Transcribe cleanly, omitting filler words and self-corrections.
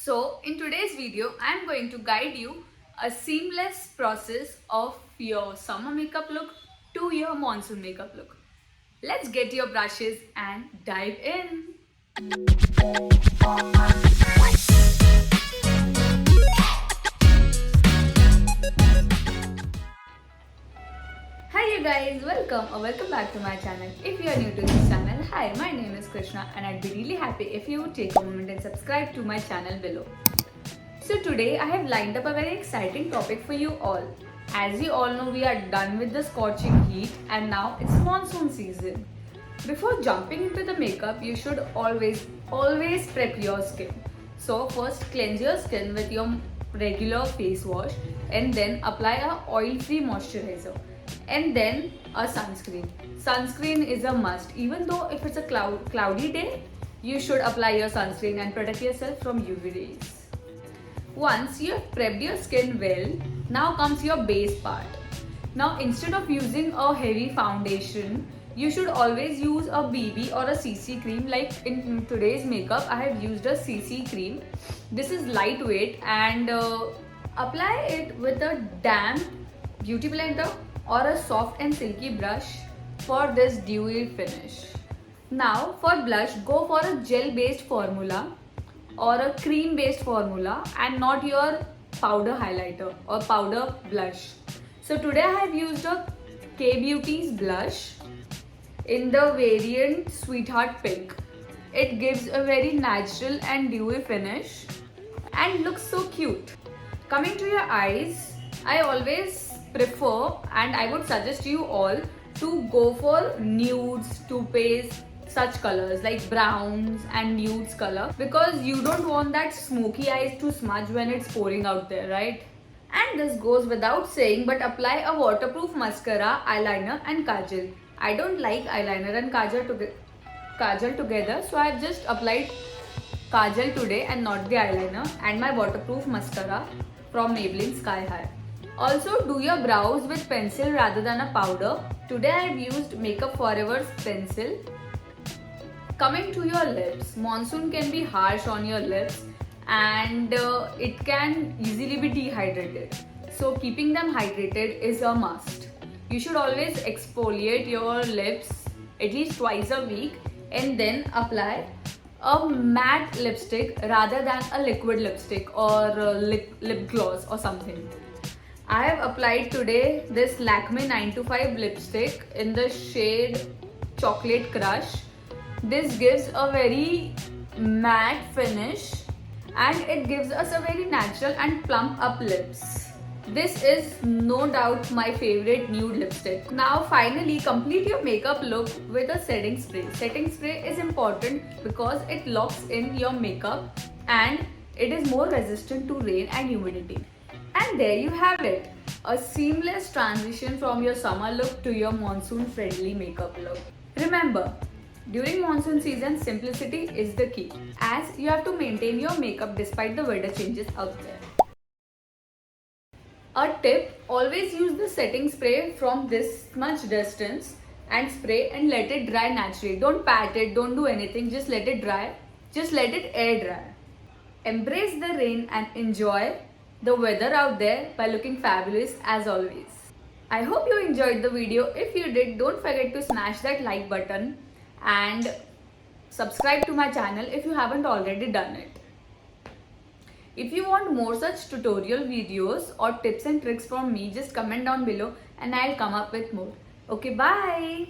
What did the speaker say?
So in today's video, I am going to guide you a seamless process of your summer makeup look to your monsoon makeup look. Let's get your brushes and dive in. Hi you guys, welcome back to my channel. If you are new to this channel, hi, my name is Krishna and I'd be really happy if you would take a moment and subscribe to my channel below. So today I have lined up a very exciting topic for you all. As you all know, we are done with the scorching heat and now it's monsoon season. Before jumping into the makeup, you should always prep your skin. So first cleanse your skin with your regular face wash and then apply a oil-free moisturizer and then a sunscreen. Sunscreen is a must. Even though if it's a cloudy day, you should apply your sunscreen and protect yourself from UV rays. Once you have prepped your skin well, now comes your base part. Now instead of using a heavy foundation, you should always use a BB or a CC cream. Like in today's makeup, I have used a CC cream. This is lightweight and apply it with a damp beauty blender or a soft and silky brush for this dewy finish. Now for blush, go for a gel based formula or a cream based formula and not your powder highlighter or powder blush. So today I have used a K-Beauty's blush in the variant Sweetheart Pink. It gives a very natural and dewy finish and looks so cute. Coming to your eyes, I always prefer and I would suggest you all to go for nudes, taupees, such colors like browns and nudes color, because you don't want that smoky eyes to smudge when it's pouring out there, right? And this goes without saying, but apply a waterproof mascara, eyeliner and kajal. I don't like eyeliner and kajal together, so I've just applied kajal today and not the eyeliner, and my waterproof mascara from Maybelline Sky High. Also do your brows with pencil rather than a powder. Today I've used Makeup Forever's pencil. Coming to your lips, monsoon can be harsh on your lips and it can easily be dehydrated. So keeping them hydrated is a must. You should always exfoliate your lips at least twice a week and then apply a matte lipstick rather than a liquid lipstick or lip gloss or something. I have applied today this Lakme 925 lipstick in the shade Chocolate Crush. This gives a very matte finish and it gives us a very natural and plump up lips. This is no doubt my favorite nude lipstick. Now finally complete your makeup look with a setting spray. Setting spray is important because it locks in your makeup and it is more resistant to rain and humidity. And there you have it. A seamless transition from your summer look to your monsoon friendly makeup look. Remember, during monsoon season, simplicity is the key, as you have to maintain your makeup despite the weather changes out there. A tip, always use the setting spray from this much distance and spray and let it dry naturally. Don't pat it, don't do anything, just let it dry. Just let it air dry. Embrace the rain and enjoy the weather out there by looking fabulous as always. I hope you enjoyed the video. If you did, don't forget to smash that like button and subscribe to my channel if you haven't already done it. If you want more such tutorial videos or tips and tricks from me, just comment down below and I'll come up with more. Okay, bye.